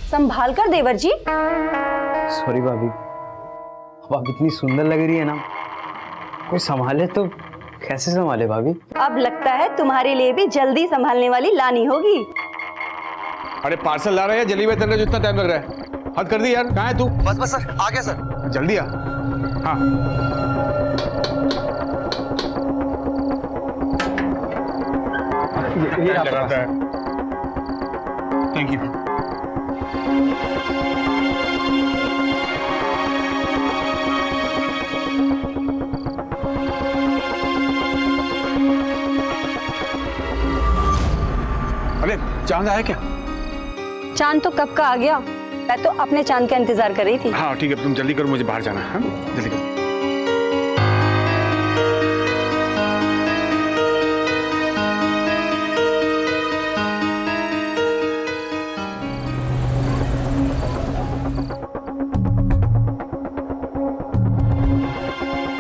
संभाल कर देवर जी। सॉरी भाभी, अब आप इतनी सुंदर लग रही है ना, कोई संभाले तो कैसे संभाले भाभी? अब लगता है तुम्हारे लिए भी जल्दी संभालने वाली लानी होगी। अरे पार्सल ला रहा है, जल्दी में तेरे जितना टाइम लग रहा है, हद कर दी यार। कहाँ है तू? बस बस सर, आ गया सर। जल्दी आ। हाँ ये लगाता है। Thank you. अरे चांद आया क्या? चांद तो कब का आ गया, मैं तो अपने चांद का इंतजार कर रही थी। हाँ ठीक है, तुम जल्दी करो, मुझे बाहर जाना है। हाँ? जल्दी करो।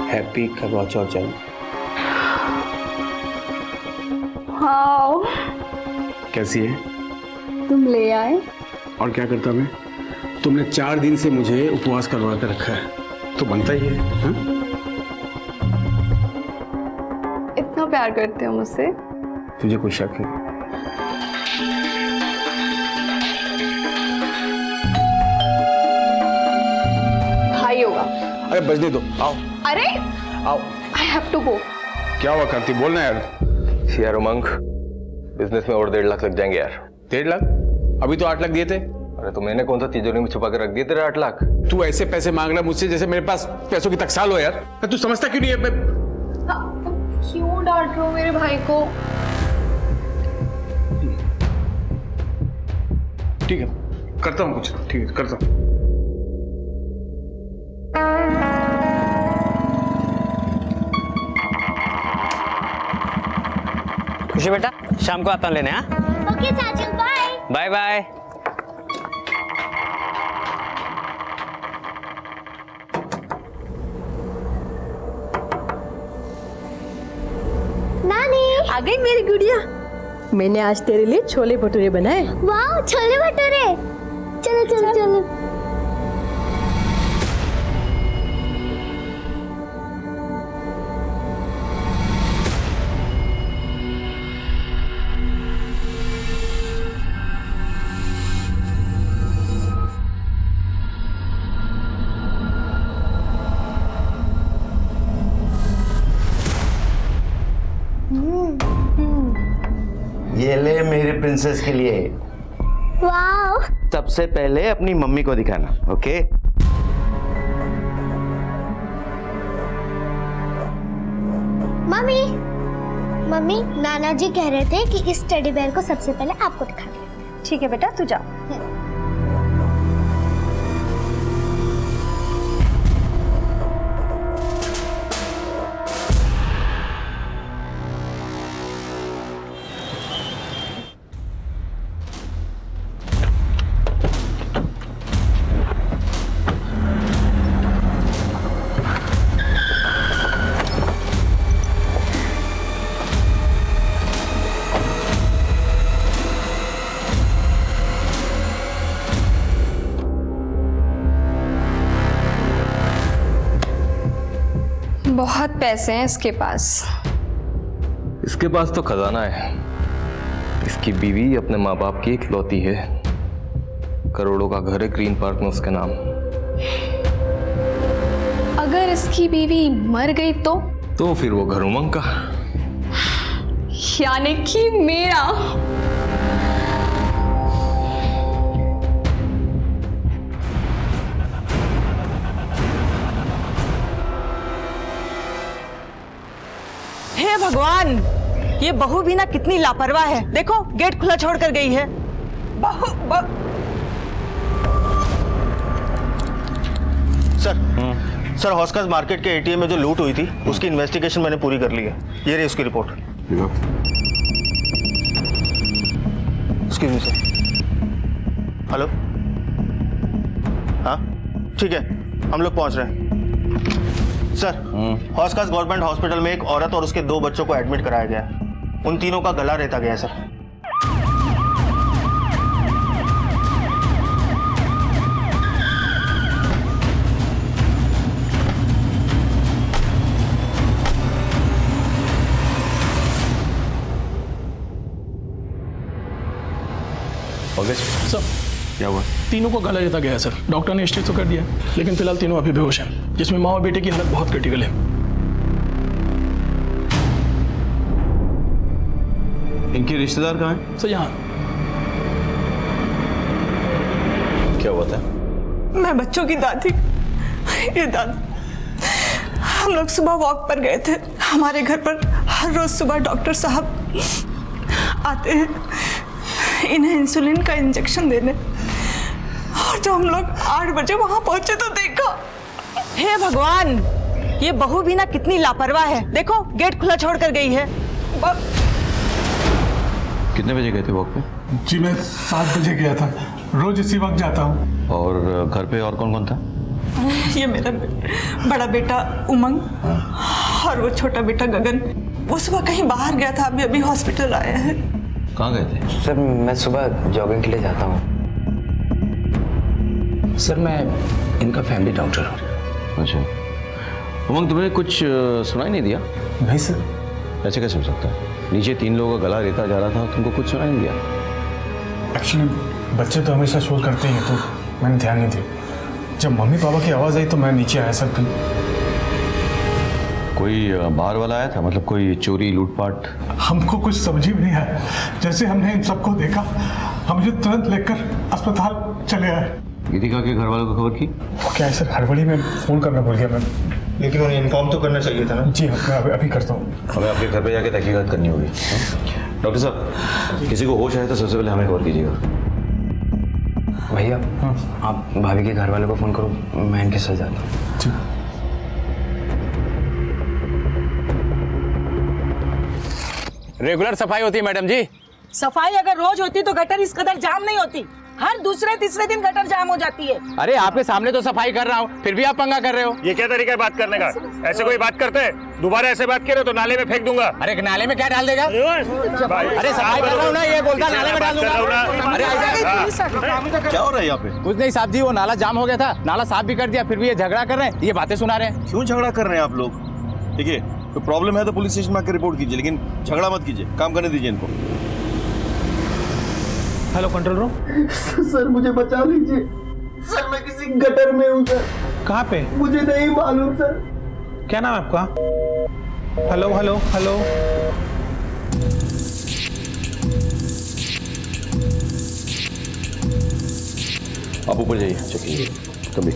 हैप्पी करवा चौथ जन्म। हाँ कैसी है? तुम ले आए। और क्या करता मैं? तुमने 4 दिन से मुझे उपवास करवा कर रखा है, तो बनता ही है। हाँ? इतना प्यार करते हो मुझसे? तुझे कोई शक है? भाई होगा। अरे बजने दो, आओ अरे आओ। I have to go. क्या हुआ कार्ती, बोलना यार। यार उमंग, बिजनेस में और 1.5 लाख लग जाएंगे यार। 1.5 लाख? अभी तो 8 लाख दिए थे। अरे तो मैंने कौन सा तिजोरी में छुपा कर रख दिए तेरे 8 लाख? तू ऐसे पैसे मांग रहा है मुझसे जैसे मेरे पास पैसों की टकसाल हो यार। तू समझता क्यों नहीं है? क्यों डांट रहे हो मेरे भाई को? ठीक है, करता हूँ कुछ। ठीक है, करता हूँ। खुशी बेटा, शाम को आता हूँ लेने। हाँ ओके चाचू, बाय बाय बाय। नानी। आ गई मेरी गुड़िया। मैंने आज तेरे लिए छोले भटूरे बनाए। वाह, छोले भटूरे। चलो चलो चलो। ये ले मेरी प्रिंसेस के लिए। वाह। सबसे पहले अपनी मम्मी को दिखाना, ओके? मम्मी मम्मी, नाना जी कह रहे थे कि इस टेडी बेयर को सबसे पहले आपको दिखाना। ठीक है बेटा, तू जा। बहुत पैसे हैं इसके पास। इसके पास तो खजाना है। इसकी बीवी अपने माँ बाप की इकलौती है। करोड़ों का घर है ग्रीन पार्क में उसके नाम। अगर इसकी बीवी मर गई तो फिर वो घर उमंग का। यानी कि मेरा। हे भगवान, ये बहू भी ना कितनी लापरवाह है। देखो गेट खुला छोड़ कर गई है। सर हॉस्कर्स मार्केट के एटीएम में जो लूट हुई थी उसकी इन्वेस्टिगेशन मैंने पूरी कर ली है। ये रही उसकी report. Excuse me sir. Hello, हाँ ठीक है, हम लोग पहुंच रहे हैं। सर, हॉस्कर्स गवर्नमेंट हॉस्पिटल में एक औरत और उसके 2 बच्चों को एडमिट कराया गया है। उन तीनों का गला रेता गया है सर। पंकज सर क्या हुआ? तीनों को गला देता गया है सर। डॉक्टर ने स्टेज तो कर दिया, लेकिन फिलहाल तीनों अभी बेहोश हैं, जिसमें माँ और बेटे की हालत बहुत क्रिटिकल है। इनके रिश्तेदार कहाँ हैं? सर यहाँ क्या हुआ था? मैं बच्चों की दादी। ये दादी, हम लोग सुबह वॉक पर गए थे। हमारे घर पर हर रोज सुबह डॉक्टर साहब आते हैं इन्हें इंसुलिन का इंजेक्शन देने, और जब हम लोग 8 बजे वहां पहुंचे तो देखा। हे भगवान, ये बहू भी ना कितनी लापरवाह है। देखो गेट खुला छोड़ कर गई है। कितने बजे गए थे वॉक पे? जी मैं 7 बजे गया था, रोज इसी वक्त जाता हूँ। और घर पे और कौन कौन था? ये मेरा बड़ा बेटा उमंग और वो छोटा बेटा गगन। वो सुबह कहीं बाहर गया था, अभी अभी हॉस्पिटल आया है। कहाँ गए थे? सर मैं सुबह जॉगिंग के लिए जाता हूँ। सर मैं इनका फैमिली डॉक्टर हूँ। अच्छा, उमंग तुम्हें कुछ सुनाई नहीं दिया? नहीं सर। ऐसे कैसे हो सकता है? नीचे 3 लोगों का गला रेता जा रहा था, तुमको कुछ सुनाई नहीं दिया? एक्चुअली बच्चे तो हमेशा शोर करते ही हैं, तो मैंने ध्यान नहीं दिया। जब मम्मी पापा की आवाज़ आई तो मैं नीचे आया सर। कोई बाहर वाला आया था? मतलब कोई चोरी लूटपाट? हमको कुछ समझ ही नहीं आया। जैसे हमने इन सबको देखा, हम मुझे तुरंत लेकर अस्पताल चले आए। गीतिका के घर वालों को खबर की? वो क्या है सर, हड़बड़ी में फ़ोन करना भूल गया मैं। लेकिन उन्हें इन्फॉर्म तो करना चाहिए था ना। जी हाँ, मैं अभी करता हूँ। हमें आपके घर पे जाके तहकीकात करनी होगी। डॉक्टर साहब, किसी को होश आए तो सबसे पहले हमें खबर कीजिएगा। भैया आप भाभी के घर वालों को फ़ोन करो, मैं इनके साथ जाता हूँ। जी। रेगुलर सफाई होती है मैडम जी। सफाई अगर रोज होती तो गटर इस कदर जाम नहीं होती। हर दूसरे तीसरे दिन गटर जाम हो जाती है। अरे आपके सामने तो सफाई कर रहा हूँ, फिर भी आप पंगा कर रहे हो। ये क्या तरीका है बात करने का? ऐसे कोई बात करते हैं? दोबारा ऐसे बात करे तो नाले में फेंक दूंगा। अरे नाले में क्या डाल देगा? अरे सफाई कर रहा हूँ ना, ये बोलता नाले में डाल दूंगा। अरे क्या हो रहा है यहाँ पे? कुछ नहीं साहब जी, वो नाला जाम हो गया था, नाला साफ भी कर दिया, फिर भी ये झगड़ा कर रहे हैं, ये बातें सुना रहे हैं। क्यों झगड़ा कर रहे हैं आप लोग? देखिए, कोई प्रॉब्लम है तो पुलिस स्टेशन में आकर रिपोर्ट कीजिए, लेकिन झगड़ा मत कीजिए, काम करने दीजिए इनको। Hello control room. सर मुझे बचा लीजिए सर, मैं किसी गटर में हूँ सर। कहाँ पे? मुझे नहीं मालूम सर। क्या नाम है आपका? Hello hello hello. आप ऊपर जाइए, चलिए कभी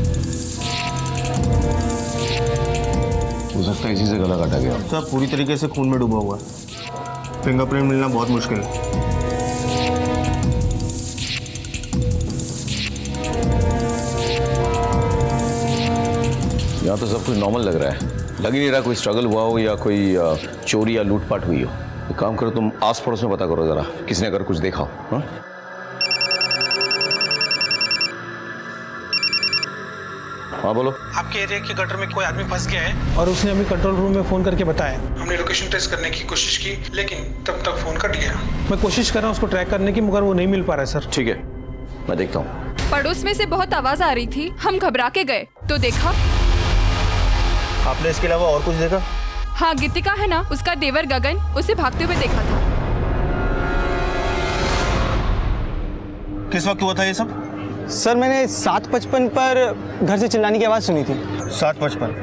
हो सकता है इसी से गला काटा गया। सर पूरी तरीके से खून में डूबा हुआ है, फिंगरप्रिंट मिलना बहुत मुश्किल है। यहाँ तो सब कुछ नॉर्मल लग रहा है, लग ही नहीं रहा कोई स्ट्रगल हुआ हो या कोई चोरी या लूटपाट हुई हो। एक काम करो, तुम आस पड़ोस में पता करो जरा, किसने अगर कुछ देखा हो। हाँ? हाँ बोलो। आपके एरिया के गटर में कोई आदमी फंस गया है और उसने अभी कंट्रोल रूम में फोन करके बताया। हमने लोकेशन ट्रेस करने की कोशिश की, लेकिन तब तक फोन कट गया। मैं कोशिश कर रहा हूँ उसको ट्रैक करने की, मगर वो नहीं मिल पा रहा है सर। ठीक है, मैं देखता हूँ। पड़ोस में से बहुत आवाज आ रही थी, हम घबरा के गए तो देखा। आपने इसके अलावा और कुछ देखा? हाँ, गीतिका है ना, उसका देवर गगन उसे भागते हुए देखा था। किस वक्त हुआ था ये सब? सर मैंने 7:55 पर घर से चिल्लाने की आवाज़ सुनी थी। 7:55?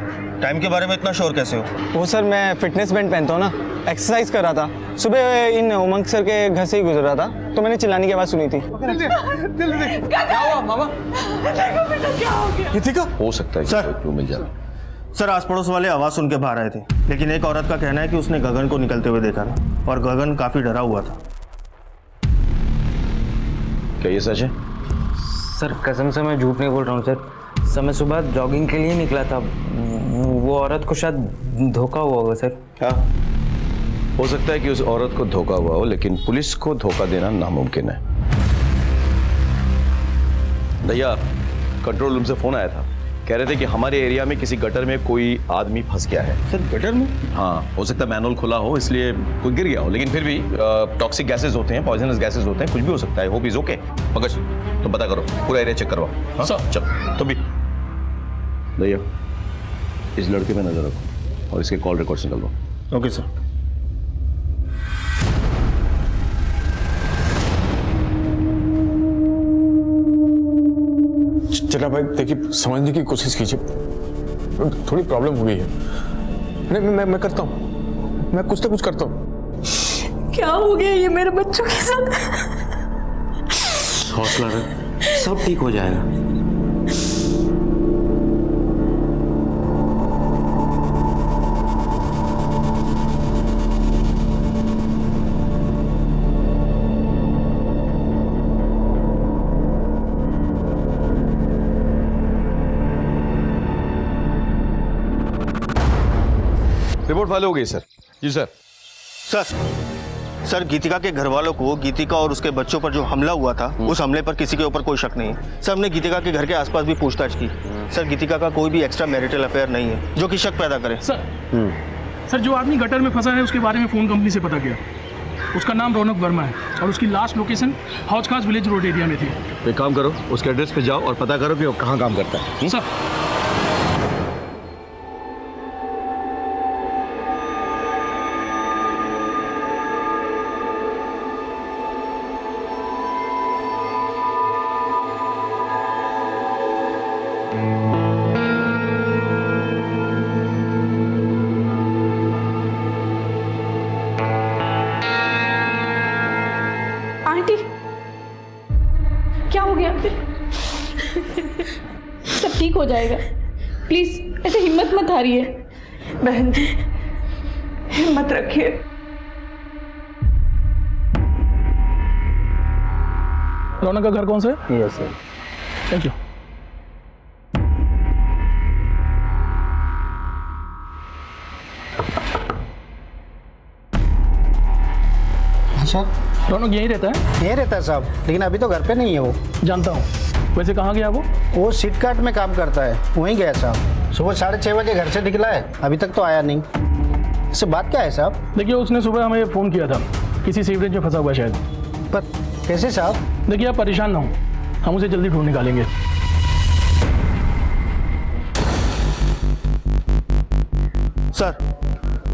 टाइम के बारे में इतना शोर कैसे हो? वो सर मैं फिटनेस बैंड पहनता हूँ ना, एक्सरसाइज कर रहा था। सुबह इन उमंग सर के घर से ही गुजर रहा था तो मैंने चिल्लाने की आवाज़ सुनी थी। क्या हुआ मामा? गीतिका? हो सकता है कि सर। कोई क्लू मिल जाए। सर आस पड़ोस वाले आवाज़ सुन के बाहर आए थे, लेकिन एक औरत का कहना है कि उसने गगन को निकलते हुए देखा था और गगन काफ़ी डरा हुआ था। क्या ये सच है? सर कसम से मैं झूठ नहीं बोल रहा हूँ सर। मैं सुबह जॉगिंग के लिए निकला था, वो औरत को शायद धोखा हुआ होगा सर। हाँ, हो सकता है कि उस औरत को धोखा हुआ हो, लेकिन पुलिस को धोखा देना नामुमकिन है। भैया, कंट्रोल रूम से फोन आया था, कह रहे थे कि हमारे एरिया में किसी गटर में कोई आदमी फंस गया है। सर गटर में? हाँ, हो सकता है मैनुअल खुला हो इसलिए कोई गिर गया हो, लेकिन फिर भी टॉक्सिक गैसेस होते हैं, पॉइजनस गैसेस होते हैं, कुछ भी हो सकता है। Hope is okay. पंकज तुम पता करो, पूरा एरिया चेक करवाओ। हाँ? चल तुम भी। भैया इस लड़के पे नजर रखो और इसके कॉल रिकॉर्ड्स निकाल दो। Okay sir. मीरा भाई देखिए, समझने की कोशिश कीजिए, थोड़ी प्रॉब्लम हो गई है। मैं करता हूँ, मैं कुछ ना कुछ करता हूँ। क्या हो गया ये मेरे बच्चों के साथ? हौसला रख, सब ठीक हो जाएगा। रिपोर्ट फाइल हो गई सर। जी सर। सर गीतिका के घर वालों को गीतिका और उसके बच्चों पर जो हमला हुआ था, उस हमले पर किसी के ऊपर कोई शक नहीं है। सर हमने गीतिका के घर के आसपास भी पूछताछ की। सर गीतिका का कोई भी एक्स्ट्रा मैरिटल अफेयर नहीं है जो कि शक पैदा करे। सर जो आदमी गटर में फंसा है उसके बारे में फ़ोन कंपनी से पता किया। उसका नाम रौनक वर्मा है और उसकी लास्ट लोकेशन हौज खास विलेज रोड एरिया में थी। एक काम करो, उसके एड्रेस पे जाओ और पता करो कि वो कहाँ काम करता है। सर आंटी क्या हो गया? सब ठीक हो जाएगा, प्लीज ऐसे हिम्मत मत हारिए। बहन जी हिम्मत रखिए। रौनक का घर कौन सा है? Yes sir. Thank you. Sir Raunak यहीं रहता है? यहीं रहता है साहब, लेकिन अभी तो घर पे नहीं है वो। जानता हूँ। वैसे कहाँ गया वो सीट कार्ट में काम करता है, वहीं गया साहब। सुबह 6:30 बजे घर से निकला है, अभी तक तो आया नहीं। इससे बात क्या है साहब? देखिए उसने सुबह हमें फ़ोन किया था, किसी सीवरेज में फंसा हुआ है शायद। पर कैसे साहब? देखिए आप परेशान ना हो, हम उसे जल्दी ढूंढ निकालेंगे।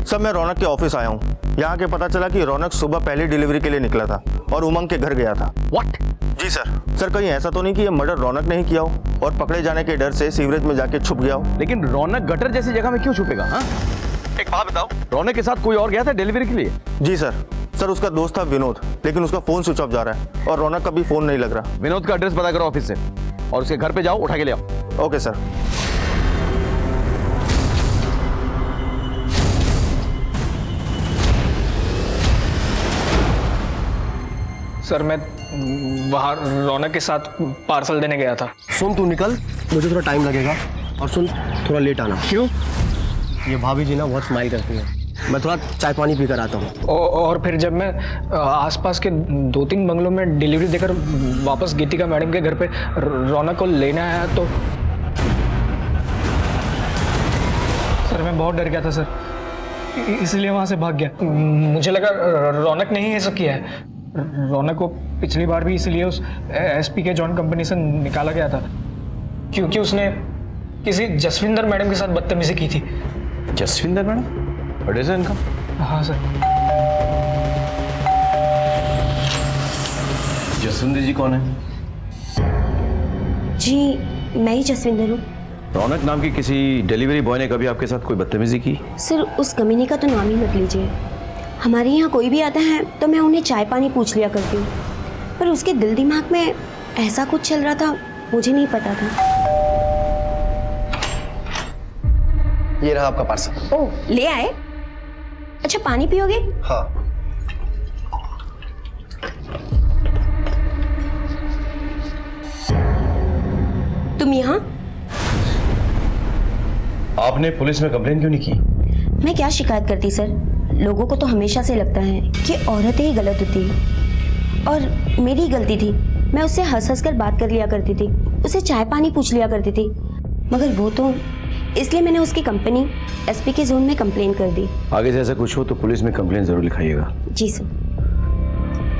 सर मैं रौनक के ऑफिस आया हूँ। यहाँ के पता चला कि रौनक सुबह पहली डिलीवरी के लिए निकला था और उमंग के घर गया था। व्हाट? जी सर कहीं ऐसा तो नहीं कि ये मर्डर रौनक ने ही किया हो और पकड़े जाने के डर से सीवरेज में जाके छुप गया हो? लेकिन रौनक गटर जैसी जगह में क्यों छुपेगा? हाँ, एक बात बताओ, रौनक के साथ कोई और गया था डिलीवरी के लिए? जी सर उसका दोस्त था विनोद, लेकिन उसका फोन स्विच ऑफ जा रहा है और रौनक का भी फोन नहीं लग रहा। विनोद का एड्रेस पता करो ऑफिस से और उसके घर पे जाओ, उठा के ले आओ। Okay sir. सर मैं बाहर रौनक के साथ पार्सल देने गया था। सुन तू निकल, मुझे थोड़ा टाइम लगेगा। और सुन थोड़ा लेट आना। क्यों? ये भाभी जी ना बहुत स्माइल करती है, मैं थोड़ा चाय पानी पी कर आता हूँ। और फिर जब मैं आसपास के 2-3 बंगलों में डिलीवरी देकर वापस गीतिका मैडम के घर पे रौनक को लेने आया तो सर मैं बहुत डर गया था सर, इसलिए वहाँ से भाग गया। मुझे लगा रौनक ने ही ये सब किया है। रौनक को पिछली बार भी इसलिए उस एसपी के जॉन कंपनी से निकाला गया था क्योंकि उसने किसी जसविंदर मैडम के साथ बदतमीजी की थी। जसविंदर मैडम? एड्रेस है इनका? हाँ सर। जसविंदर जी कौन है? जी मैं ही जसविंदर हूँ। रौनक नाम की किसी डिलीवरी बॉय ने कभी आपके साथ कोई बदतमीजी की? सर उस कमीने का तो नाम ही मत लीजिए। हमारे यहाँ कोई भी आता है तो मैं उन्हें चाय पानी पूछ लिया करती हूँ, पर उसके दिल दिमाग में ऐसा कुछ चल रहा था मुझे नहीं पता था। ये रहा आपका पार्सल। ओह ले आए? अच्छा पानी पियोगे? हाँ। तुम यहाँ? आपने पुलिस में कंप्लेन क्यों नहीं की? मैं क्या शिकायत करती सर, लोगों को तो हमेशा से लगता है कि औरतें ही गलत होती हैं और मेरी गलती थी। मैं उससे हंस हंस कर बात कर लिया करती थी, उसे चाय पानी पूछ लिया करती थी, मगर वो तो इसलिए मैंने उसकी कंपनी एसपी के जोन में कंप्लेन कर दी। आगे से ऐसा कुछ हो तो पुलिस में कंप्लेन जरूर लिखाइएगा। जी सर।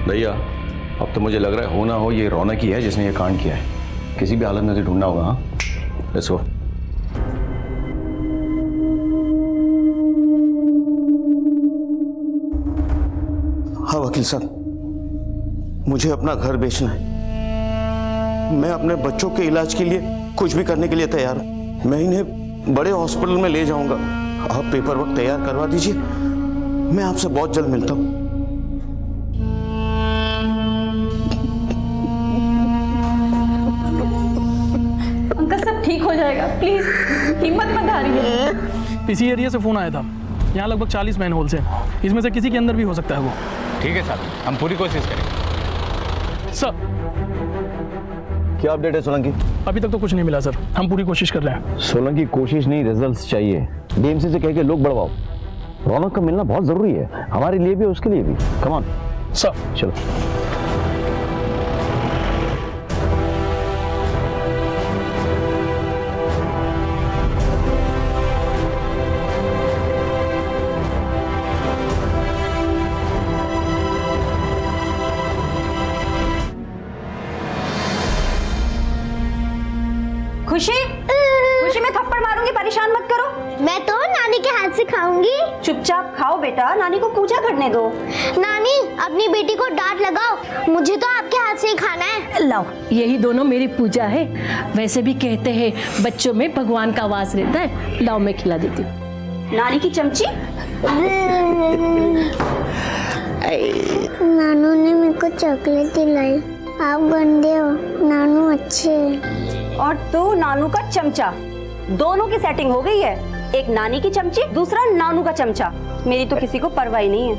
भैया अब तो मुझे लग रहा है हो ना हो ये रौनक ही है जिसने ये कांड किया है। किसी भी हालत में तो ढूंढना होगा। हाँ लेट्स गो। हाँ वकील साहब, मुझे अपना घर बेचना है। मैं अपने बच्चों के इलाज के लिए कुछ भी करने के लिए तैयार हूं। मैं इन्हें बड़े हॉस्पिटल में ले जाऊंगा। आप पेपर वर्क तैयार करवा दीजिए, मैं आपसे बहुत जल्द मिलता हूं। अंकल सब ठीक हो जाएगा, प्लीज हिम्मत मत हारिए। इसी एरिया से फ़ोन आया था। यहाँ लगभग 40 मैन होल्स हैं, इसमें से किसी के अंदर भी हो सकता है वो। ठीक है साहब, हम पूरी कोशिश करेंगे। सर क्या अपडेट है सोलंकी? अभी तक तो कुछ नहीं मिला सर, हम पूरी कोशिश कर रहे हैं। सोलंकी कोशिश नहीं, रिजल्ट्स चाहिए। डीएमसी से कह के लोग बढ़वाओ। रौनक का मिलना बहुत जरूरी है, हमारे लिए भी उसके लिए भी। Come on sir. चलो। खुशी, खुशी मैं थप्पड़ मारूंगी, परेशान मत करो। मैं तो नानी के हाथ से खाऊंगी। चुपचाप खाओ बेटा, नानी को पूजा करने दो। नानी अपनी बेटी को डांट लगाओ, मुझे तो आपके हाथ से ही खाना है। लाओ, यही दोनों मेरी पूजा है। वैसे भी कहते हैं बच्चों में भगवान का वास रहता है। लाओ मैं खिला देती हूँ। नानी की चमची। नानू ने मेरे को चॉकलेट दिलाई। आप गंदे हो, नानू अच्छे हैं। और तू नानू का चमचा, दोनों की सेटिंग हो गई है। एक नानी की चमची, दूसरा नानू का चमचा। मेरी तो किसी को परवाह ही नहीं है।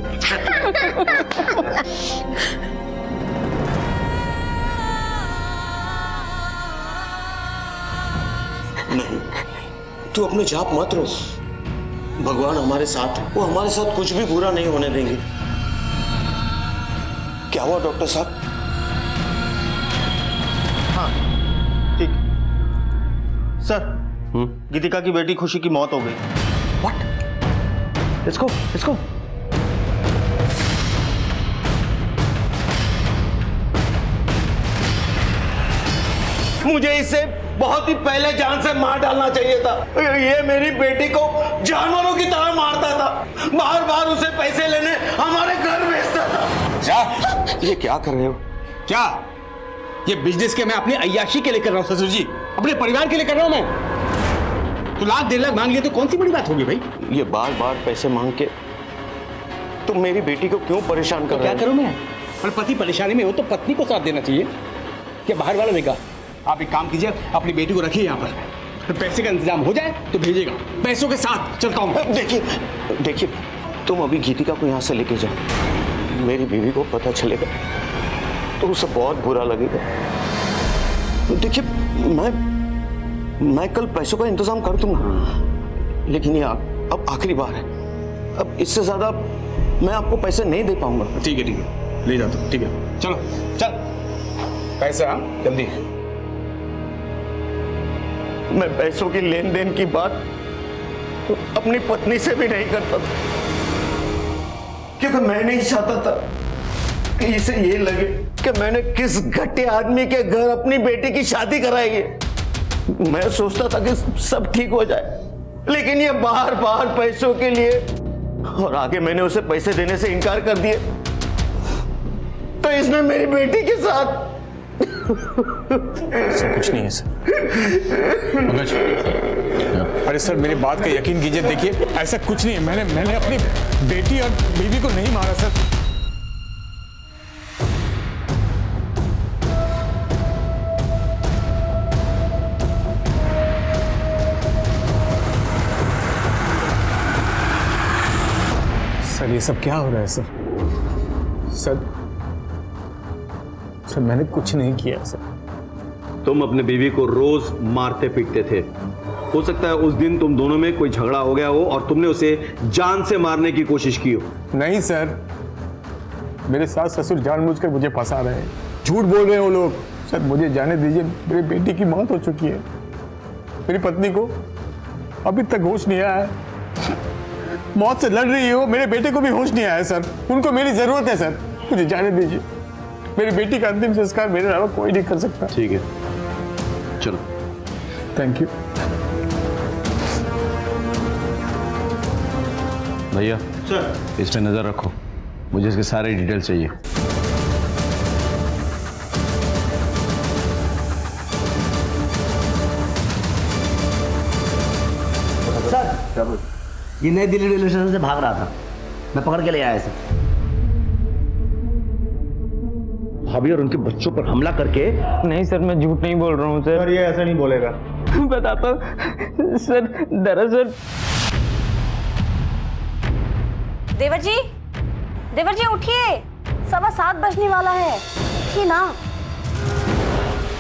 नहीं, तू अपने जाप मत रो। भगवान हमारे साथ है, वो हमारे साथ कुछ भी बुरा नहीं होने देंगे। क्या हुआ डॉक्टर साहब? हाँ ठीक सर, गीतिका की बेटी खुशी की मौत हो गई। Let's go, let's go. मुझे इसे बहुत ही पहले जान से मार डालना चाहिए था। ये मेरी बेटी को जानवरों की तरह मारता था, बार बार उसे पैसे लेने हमारे घर भेजता था। क्या ये क्या कर रहे हो? क्या ये बिजनेस के मैं अपनी अय्याशी के लिए कर रहा हूँ ससुर जी, अपने परिवार के लिए कर रहा हूँ मैं। तो लाख 1.5 लाख मांग लिए तो कौन सी बड़ी बात होगी भाई? ये बार बार पैसे मांग के तुम मेरी बेटी को क्यों परेशान कर रहे हो? क्या करूं मैं? और पति परेशानी में हो तो पत्नी को साथ देना चाहिए कि बाहर वालों ने कहा। आप एक काम कीजिए, अपनी बेटी को रखिए यहाँ पर, तो पैसे का इंतजाम हो जाए तो भेजिएगा। पैसों के साथ चलता हूँ। देखिए तुम अभी गीतिका को यहाँ से लेके जाओ। मेरी बीवी को पता चलेगा तो उसे बहुत बुरा लगेगा। देखिए मैं कल पैसों का इंतजाम कर दूंगा, लेकिन ये अब आखिरी बार है। अब इससे ज्यादा मैं आपको पैसे नहीं दे पाऊंगा। ठीक है ले जाता हूँ। ठीक है चलो चल, पैसा जल्दी। मैं पैसों की लेन देन की बात अपनी पत्नी से भी नहीं करता था, क्योंकि मैं नहीं चाहता था कि इसे ये लगे कि मैंने किस घटिया आदमी के घर अपनी बेटी की शादी कराई है। मैं सोचता था कि सब ठीक हो जाए, लेकिन ये बार बार पैसों के लिए, और आगे मैंने उसे पैसे देने से इनकार कर दिए तो इसने मेरी बेटी के साथ। सर कुछ नहीं है सर। पंकज, अरे सर मेरी बात का यकीन कीजिए, देखिए ऐसा कुछ नहीं है। मैंने अपनी बेटी और बीवी को नहीं मारा सर। सर ये सब क्या हो रहा है सर? सर मैंने कुछ नहीं किया सर। तुम अपने बीवी को रोज मारते पीटते थे। हो सकता है उस दिन तुम दोनों में कोई झगड़ा हो गया हो और तुमने उसे जान से मारने की कोशिश की हो। नहीं सर, मेरे सास ससुर जानबूझकर मुझे फंसा रहे हैं, झूठ बोल रहे हैं वो लोग। सर मुझे जाने दीजिए, मेरी बेटी की मौत हो चुकी है। मेरी पत्नी को अभी तक होश नहीं आया है, मौत से लड़ रही हो। मेरे बेटे को भी होश नहीं आया सर, उनको मेरी जरूरत है सर, मुझे जाने दीजिए। मेरी बेटी का अंतिम संस्कार मेरे अलावा कोई नहीं कर सकता। ठीक है चलो। थैंक यू भैया। सर इस पे नजर रखो, मुझे इसके सारे डिटेल चाहिए। कुछ। ये नई दिल्ली रेलवे स्टेशन से भाग रहा था, मैं पकड़ के ले आया इसे। भाभी और उनके बच्चों पर हमला करके। नहीं सर, मैं झूठ नहीं बोल रहा हूँ सर। ये ऐसा नहीं बोलेगा। बताता हूँ सर, दरअसल। देवर जी उठिए, 7:15 बजने वाला है, उठिए ना।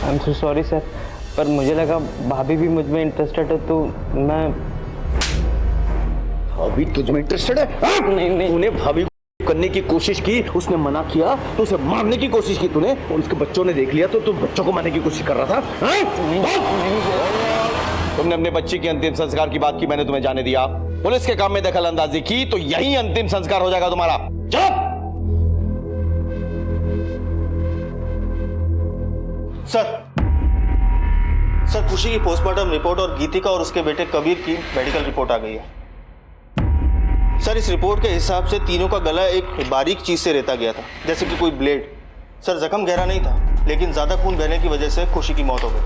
I am so sorry sir, पर मुझे लगा भाभी भी मुझ में इंटरेस्टेड है तो मैं। भाभी तुझ में इंटरेस्टेड है? नहीं। तूने भाभी को करने की कोशिश की, उसने मना किया तो उसे मारने की कोशिश की तूने, और उसके बच्चों ने देख लिया तो तू बच्चों को मारने की कोशिश कर रहा था। तुमने अपने बच्चे के अंतिम संस्कार की बात की, मैंने तुम्हें जाने दिया। पुलिस के काम में दखल अंदाजी की तो यही अंतिम संस्कार हो जाएगा तुम्हारा। चुप! सर खुशी की पोस्टमार्टम रिपोर्ट और गीतिका और उसके बेटे कबीर की मेडिकल रिपोर्ट आ गई है। सर इस रिपोर्ट के हिसाब से तीनों का गला एक बारीक चीज से रेता गया था, जैसे कि कोई ब्लेड। सर जख्म गहरा नहीं था, लेकिन ज्यादा खून बहने की वजह से खुशी की मौत हो गई।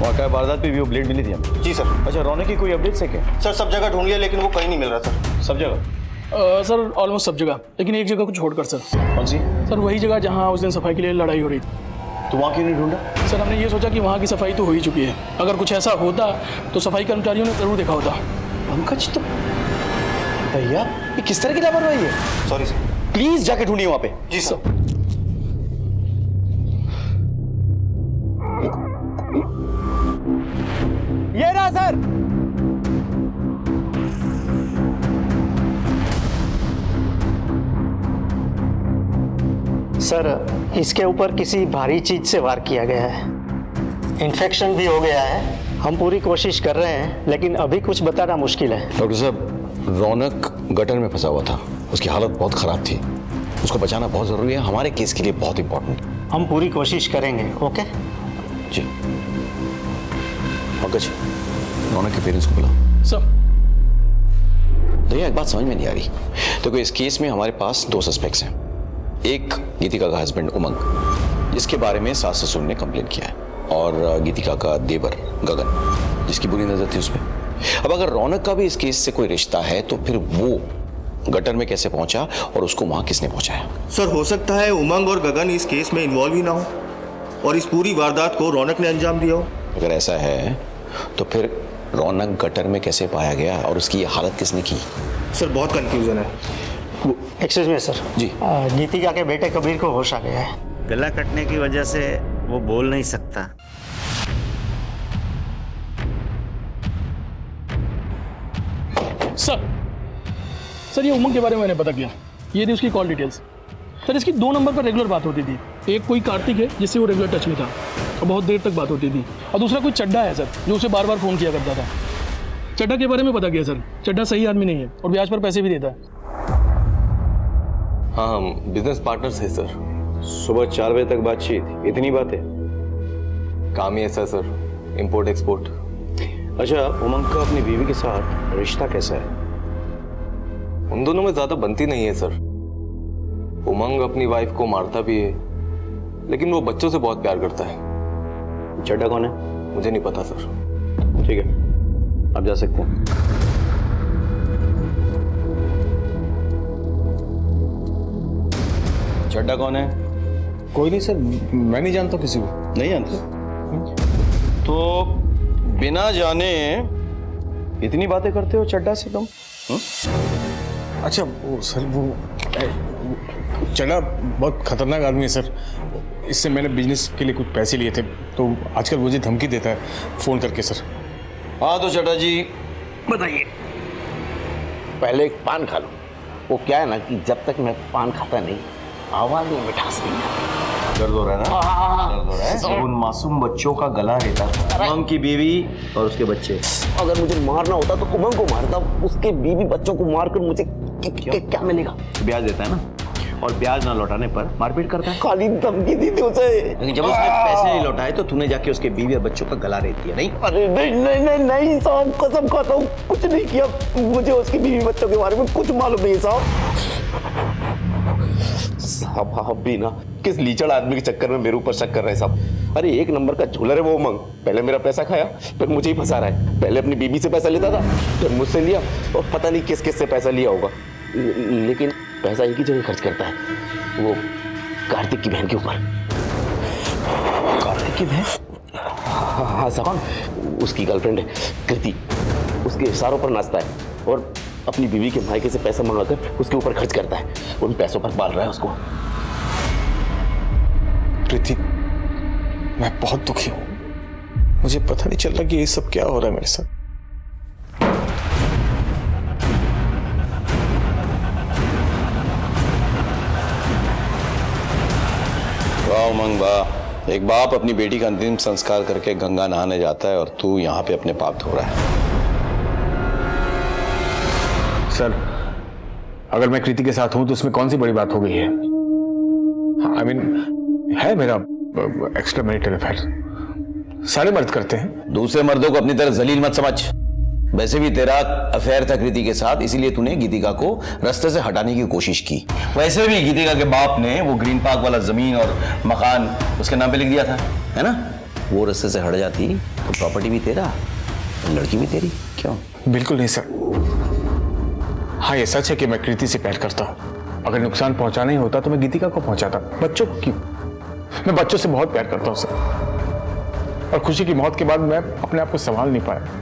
वाकई वारदात पे भी वो ब्लेड मिली थी हमें। जी सर। अच्छा, रौनक की कोई अपडेट है क्या? सर सब जगह ढूंढ लिया लेकिन वो कहीं नहीं मिल रहा सर। सब जगह? सर ऑलमोस्ट सब जगह, लेकिन एक जगह को छोड़कर सर। कौन सी? सर वही जगह जहाँ उस दिन सफाई के लिए लड़ाई हो रही थी। तो वहाँ क्यों नहीं ढूंढा? सर हमने ये सोचा कि वहाँ की सफाई तो हो ही चुकी है, अगर कुछ ऐसा होता तो सफाई कर्मचारियों ने जरूर देखा होता। पंकज तो भैया ये किस तरह की लापरवाही है? Sorry sir. प्लीज जाके ढूंढिए वहाँ पे। जी सर। ये रहा सर। सर इसके ऊपर किसी भारी चीज से वार किया गया है, इन्फेक्शन भी हो गया है। हम पूरी कोशिश कर रहे हैं लेकिन अभी कुछ बताना मुश्किल है। डॉक्टर साहब, रौनक गटर में फंसा हुआ था, उसकी हालत बहुत खराब थी, उसको बचाना बहुत जरूरी है, हमारे केस के लिए बहुत इंपॉर्टेंट। हम पूरी कोशिश करेंगे। ओके जी। पंकज, रौनक के पेरेंट्स को बुलाओ। सर भैया एक बात समझ में नहीं आ रही। देखो इस केस में हमारे पास 2 सस्पेक्ट्स हैं। एक गीतिका का हस्बैंड उमंग, जिसके बारे में सास ससुर ने कंप्लेन किया है, और गीतिका का देवर गगन, जिसकी बुरी नजर थी उसमें। अब अगर रौनक का भी इस केस से कोई रिश्ता है तो फिर वो गटर में कैसे पहुंचा और उसको वहां किसने पहुंचाया? सर हो सकता है उमंग और गगन इस केस में इन्वॉल्व ही ना हो और इस पूरी वारदात को रौनक ने अंजाम दिया हो। अगर ऐसा है तो फिर रौनक गटर में कैसे पाया गया और उसकी ये हालत किसने की? सर बहुत कंफ्यूजन है। Excuse me sir. जी। गीतिका के बेटे कबीर को होश आ गया है। गला कटने की वजह से वो बोल नहीं सकता। सर ये उमंग के बारे में मैंने पता किया, ये थी उसकी कॉल डिटेल्स। सर इसकी 2 नंबर पर रेगुलर बात होती थी। एक कोई कार्तिक है जिससे वो रेगुलर टच में था और बहुत देर तक बात होती थी, और दूसरा कोई चड्डा है सर जो उसे बार बार फ़ोन किया करता था। चड्डा के बारे में पता किया सर, चड्डा सही आदमी नहीं है और ब्याज पर पैसे भी देता है। हाँ, हम बिजनेस पार्टनर्स हैं सर। सुबह 4 बजे तक बातचीत, इतनी बातें। काम ही ऐसा सर, इंपोर्ट एक्सपोर्ट। अच्छा, उमंग का अपनी बीवी के साथ रिश्ता कैसा है? उन दोनों में ज्यादा बनती नहीं है सर। उमंग अपनी वाइफ को मारता भी है, लेकिन वो बच्चों से बहुत प्यार करता है। चड्डा कौन है? मुझे नहीं पता सर। ठीक है, आप जा सकते हैं। चड्डा कौन है? कोई नहीं सर, मैं नहीं जानता किसी को। नहीं जानते? तो बिना जाने इतनी बातें करते हो चड्डा से तुम? अच्छा वो सर, वो चड्डा बहुत खतरनाक आदमी है सर। इससे मैंने बिजनेस के लिए कुछ पैसे लिए थे, तो आजकल मुझे धमकी देता है फ़ोन करके सर। हाँ तो चड्डा जी बताइए। पहले एक पान खा लो। वो क्या है ना कि जब तक मैं पान खाता नहीं, आवाज में मिठास नहीं आती। दर्द हो रहा है ना? दर्द हो रहा है? उन मासूम बच्चों का गला रहता था, उमंग की बीवी और उसके बच्चे। अगर मुझे मारना होता तो उमंग को मारता, उसके बीवी बच्चों को मारकर मुझे क्या मिलेगा? ब्याज देता है ना, और ब्याज ना लौटाने पर मारपीट करता है। खाली धमकी दी थी उसे। लेकिन जब उसने पैसे नहीं लौटाए तो तूने जाके उसके बीवी और बच्चों का गला रेत दिया, नहीं? अरे नहीं साहब, कसम खाता हूँ कुछ नहीं किया। मुझे उसकी बीवी बच्चों के बारे में कुछ मालूम नहीं साहब। साहब आप भी ना किस लीचड़ आदमी के चक्कर में मेरे ऊपर शक कर रहे हैं साहब। अरे एक नंबर का झूलर है वो उमंग। पहले मेरा पैसा खाया, फिर मुझे ही फंसा रहा है। पहले अपनी बीबी से पैसा लेता था, फिर मुझसे लिया, और पता नहीं किस किस से पैसा लिया होगा। लेकिन पैसा एक ही जगह खर्च करता है, वो कार्तिक की बहन के ऊपर। कार्तिक की बहन? हाँ साहब, उसकी गर्लफ्रेंड है कृति, उसके इशारों पर नाचता है और अपनी बीवी के मायके से पैसा मंगाकर उसके ऊपर खर्च करता है। उन पैसों पर पाल रहा है उसको। कृति, मैं बहुत दुखी हूं। मुझे पता नहीं चल रहा कि ये सब क्या हो रहा है मेरे साथ। वाह उमंग वाह, एक बाप अपनी बेटी का अंतिम संस्कार करके गंगा नहाने जाता है और तू यहाँ पे अपने पाप धो रहा है। सर, अगर मैं कृति के साथ हूं तो उसमें कौन सी बड़ी बात हो गई है? आई मीन है मेरा एक्स्ट्रा मैरिटल अफेयर, सारे मर्द करते हैं। दूसरे मर्दों को अपनी तरह जलील मत समझ। वैसे भी तेरा अफेयर था कृति के साथ, इसीलिए तूने गीतिका को रास्ते से हटाने की कोशिश की। वैसे भी गीतिका के बाप ने वो ग्रीन पार्क वाला जमीन और मकान उसके नाम पे लिख दिया था, है ना? वो रास्ते से हट जाती तो प्रॉपर्टी भी तेरा, लड़की भी तेरी। क्यों? बिल्कुल नहीं सर। हाँ, ये सच है कि मैं कृति से प्यार करता हूँ। अगर नुकसान पहुंचाना ही होता तो मैं गीतिका को पहुंचाता। बच्चों को क्यों? मैं बच्चों से बहुत प्यार करता हूँ सर, और खुशी की मौत के बाद मैं अपने आप को संभाल नहीं पाया।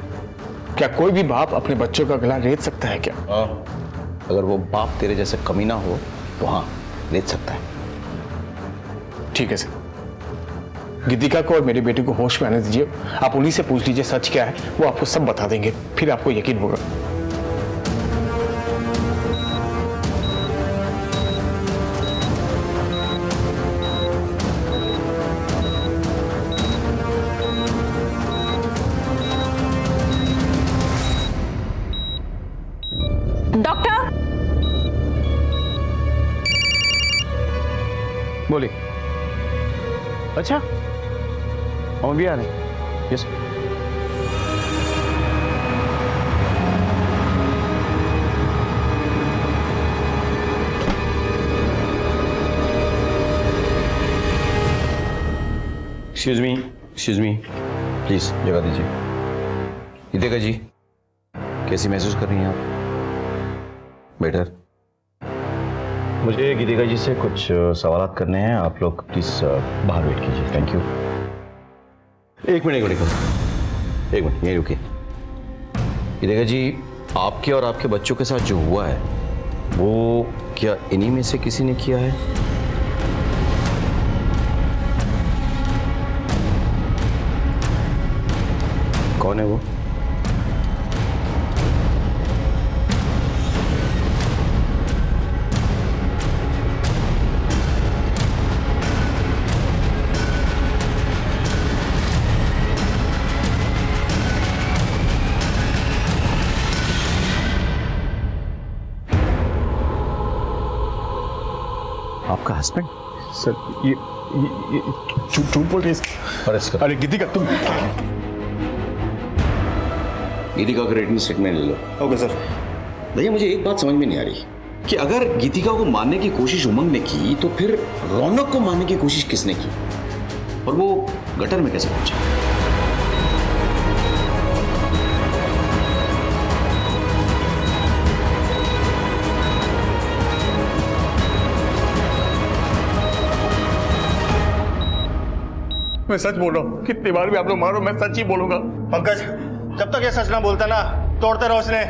क्या कोई भी बाप अपने बच्चों का गला रेत सकता है क्या? अगर वो बाप तेरे जैसे कमीना हो तो हाँ, रेत सकता है। ठीक है सर, गीतिका को और मेरी बेटी को होश में आने दीजिए। आप उन्हीं से पूछ लीजिए सच क्या है, वो आपको सब बता देंगे, फिर आपको यकीन होगा। डॉक्टर, बोलिए। अच्छा, हम भी आ रहे हैं। यस। एक्सक्यूज मी, प्लीज जगह दीजिए। गीतिका जी, कैसी महसूस कर रही हैं आप? बेटर। मुझे गीतिका जी से कुछ सवाल करने हैं। आप लोग प्लीज बाहर वेट कीजिए। Thank you. एक मिनट यहीं रुकिए। गीतिका जी, आपके और आपके बच्चों के साथ जो हुआ है वो क्या इन्हीं में से किसी ने किया है? कौन है वो? आपका हस्बैंड? सर, ये झूठ बोल रही है। अरे गीतिका, तुम गीतिका का रिटन स्टेटमेंट ले लो। Okay sir. भैया, मुझे एक बात समझ में नहीं आ रही कि अगर गीतिका को मारने की कोशिश उमंग ने की तो फिर रौनक को मारने की कोशिश किसने की, और वो गटर में कैसे पहुंचा? मैं सच बोल रहा हूँ। कितनी बार भी आप लोग मारो, मैं सच ही बोलूंगा। पंकज, जब तक ये सच ना बोलता ना, तोड़ते रहो उसने।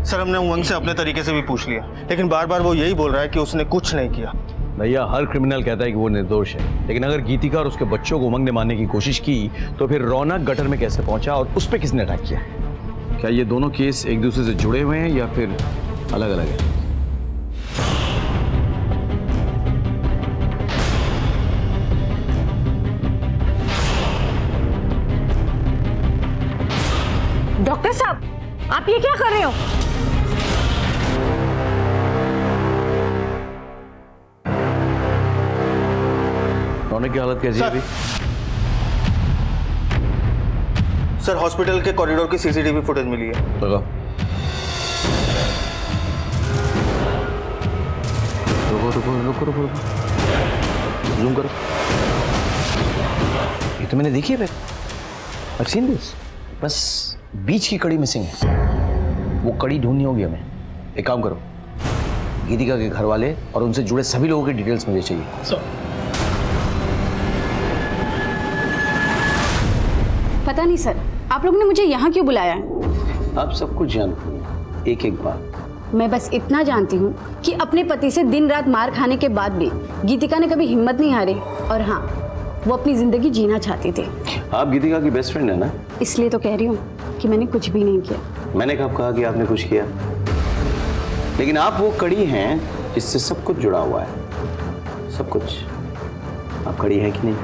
सर हमने उमंग से अपने तरीके से भी पूछ लिया, लेकिन बार बार वो यही बोल रहा है कि उसने कुछ नहीं किया। भैया, हर क्रिमिनल कहता है कि वो निर्दोष है, लेकिन अगर गीतिका और उसके बच्चों को उमंग ने मारने की कोशिश की तो फिर रौनक गटर में कैसे पहुंचा और उस पर किसने अटैक किया? क्या ये दोनों केस एक दूसरे से जुड़े हुए हैं या फिर अलग अलग है? डॉक्टर साहब, आप ये क्या कर रहे हो? रौनक की हालत कैसी है अभी? सर, हॉस्पिटल के कॉरिडोर की सीसीटीवी फुटेज मिली है। लगा। रुको रुको रुको रुको रुको, जूम करो। ये तो मैंने देखी है फिर, I've seen this। बस बीच की कड़ी मिसिंग है, वो कड़ी ढूंढनी होगी हमें। एक काम करो, गीतिका के घर वाले और उनसे जुड़े सभी लोगों की डिटेल्स मुझे चाहिए। पता नहीं सर, आप लोगों ने मुझे यहाँ क्यों बुलाया है? आप सब कुछ जानते हैं, एक एक बात। मैं बस इतना जानती हूँ कि अपने पति से दिन रात मार खाने के बाद भी गीतिका ने कभी हिम्मत नहीं हारी, और हाँ, वो अपनी जिंदगी जीना चाहती थी। आप गीतिका की बेस्ट फ्रेंड है ना? इसलिए तो कह रही हूँ कि मैंने कुछ भी नहीं किया। मैंने कब कहा कि आपने कुछ किया? लेकिन आप वो कड़ी हैं जिससे सब कुछ जुड़ा हुआ है, सब कुछ। आप कड़ी है कि नहीं?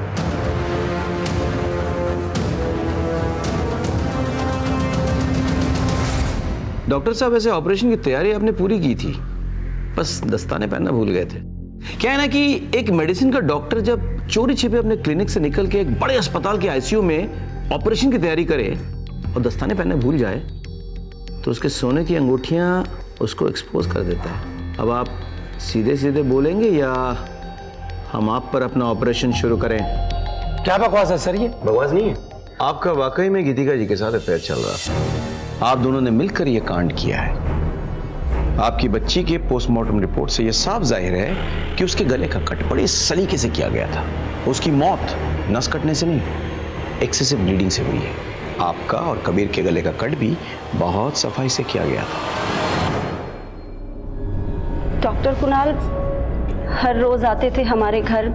डॉक्टर साहब, ऐसे ऑपरेशन की तैयारी आपने पूरी की थी, बस दस्ताने पहनना भूल गए थे। क्या है ना कि एक मेडिसिन का डॉक्टर जब चोरी छिपे अपने क्लिनिक से निकल के एक बड़े अस्पताल के आईसीयू में ऑपरेशन की तैयारी करे और दस्ताने पहनने भूल जाए तो उसके सोने की अंगूठियां उसको एक्सपोज कर देता है। अब आप सीधे सीधे बोलेंगे या हम आप पर अपना ऑपरेशन शुरू करें? क्या बकवास है सर ये? बकवास नहीं है, आपका वाकई में गीतिका जी के साथ अफेयर चल रहा था। आप दोनों ने मिलकर यह कांड किया है। आपकी बच्ची के पोस्टमार्टम रिपोर्ट से यह साफ जाहिर है कि उसके गले का कट बड़े सलीके से किया गया था। उसकी मौत नस कटने से नहीं, एक्सेसिव ब्लीडिंग से हुई है। आपका और कबीर के गले का कट भी बहुत सफाई से किया गया था। डॉक्टर कुणाल हर रोज आते थे हमारे घर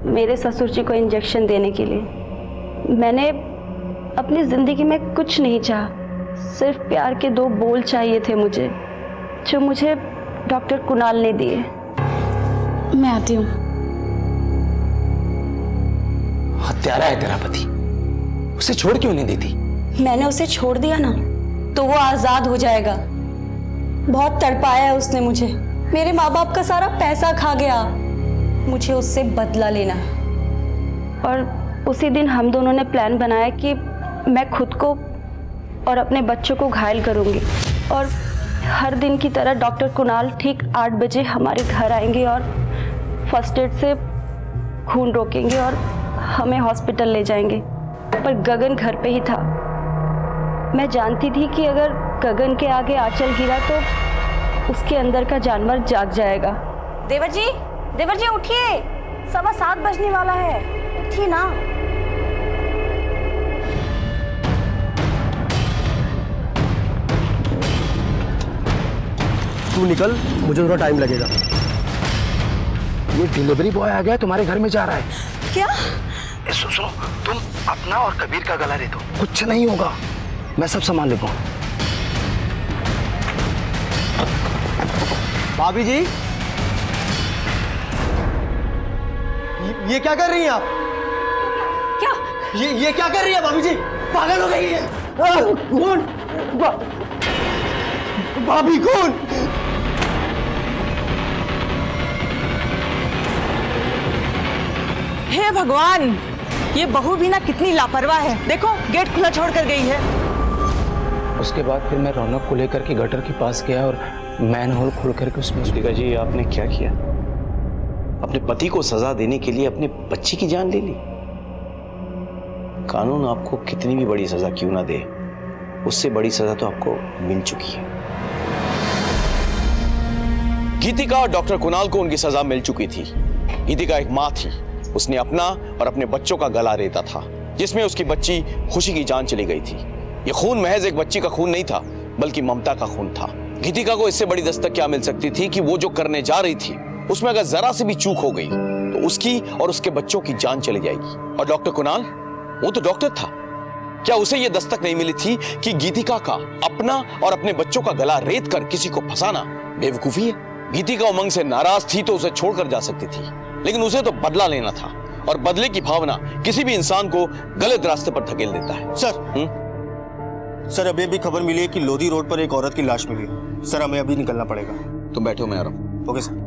मेरे ससुर जी को इंजेक्शन देने के लिए। मैंने अपनी जिंदगी में कुछ नहीं चाहा, सिर्फ प्यार के 2 बोल चाहिए थे मुझे, जो मुझे डॉक्टर कुणाल ने दिए। मैं आती हूँ। हत्यारा है तेरा पति, उसे छोड़ क्यों नहीं देती? मैंने उसे छोड़ दिया ना तो वो आजाद हो जाएगा। बहुत तड़पाया है उसने मुझे, मेरे माँ बाप का सारा पैसा खा गया। मुझे उससे बदला लेना है। और उसी दिन हम दोनों ने प्लान बनाया कि मैं खुद को और अपने बच्चों को घायल करूंगी, और हर दिन की तरह डॉक्टर कुणाल ठीक 8 बजे हमारे घर आएंगे और फर्स्ट एड से खून रोकेंगे और हमें हॉस्पिटल ले जाएंगे। पर गगन घर पे ही था। मैं जानती थी कि अगर गगन के आगे आंचल गिरा तो उसके अंदर का जानवर जाग जाएगा। देवर जी उठिए, 7:15 बजने वाला है, उठिए ना। तू निकल, मुझे थोड़ा टाइम लगेगा। ये डिलीवरी बॉय आ गया, तुम्हारे घर में जा रहा है। क्या? सुनो, तुम अपना और कबीर का गला दे दो, कुछ नहीं होगा, मैं सब संभाल लेता हूँ। भाभी जी, ये क्या कर रही हैं आप? क्या? ये क्या कर रही है भाभी जी? पागल हो गई है? कौन? भाभी कौन? हे भगवान, ये बहू भी ना कितनी लापरवाह है। देखो गेट खुला छोड़ कर गई है। उसके बाद फिर मैं रौनक को लेकर के गटर के पास गया और मैन होल खोल करके उसमें। गीतिका जी, आपने क्या किया? अपने पति को सजा देने के लिए अपने बच्ची की जान ले ली। कानून आपको कितनी भी बड़ी सजा क्यों ना दे, उससे बड़ी सजा तो आपको मिल चुकी है। गीतिका और डॉक्टर कुणाल को उनकी सजा मिल चुकी थी। गीतिका एक मां थी, उसने अपना और अपने बच्चों का गला रेता था, जिसमें उसकी बच्ची खुशी की जान चली गई थी। यह खून महज एक बच्ची का खून नहीं था, बल्कि ममता का खून था। गीतिका को इससे बड़ी दस्तक क्या मिल सकती थी कि वो जो करने जा रही थी उसमें अगर जरा से भी चूक हो गई तो उसकी और उसके बच्चों की जान चली जाएगी। और डॉक्टर कुणाल, वो तो डॉक्टर था, क्या उसे यह दस्तक नहीं मिली थी कि गीतिका का अपना और अपने बच्चों का गला रेत कर किसी को फंसाना बेवकूफी है? गीतिका उमंग से नाराज थी तो उसे छोड़कर जा सकती थी, लेकिन उसे तो बदला लेना था, और बदले की भावना किसी भी इंसान को गलत रास्ते पर धकेल देता है। सर अभी भी खबर मिली है कि लोधी रोड पर एक औरत की लाश मिली है। सर हमें अभी निकलना पड़ेगा। तुम बैठो, मैं आ रहा हूं। Okay sir.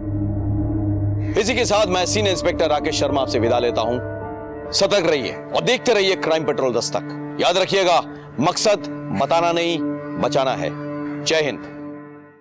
इसी के साथ मैं सीनियर इंस्पेक्टर राकेश शर्मा आपसे विदा लेता हूं। सतर्क रहिए और देखते रहिए क्राइम पेट्रोल दस्तक। याद रखिएगा, मकसद बताना नहीं, बचाना है। जय हिंद।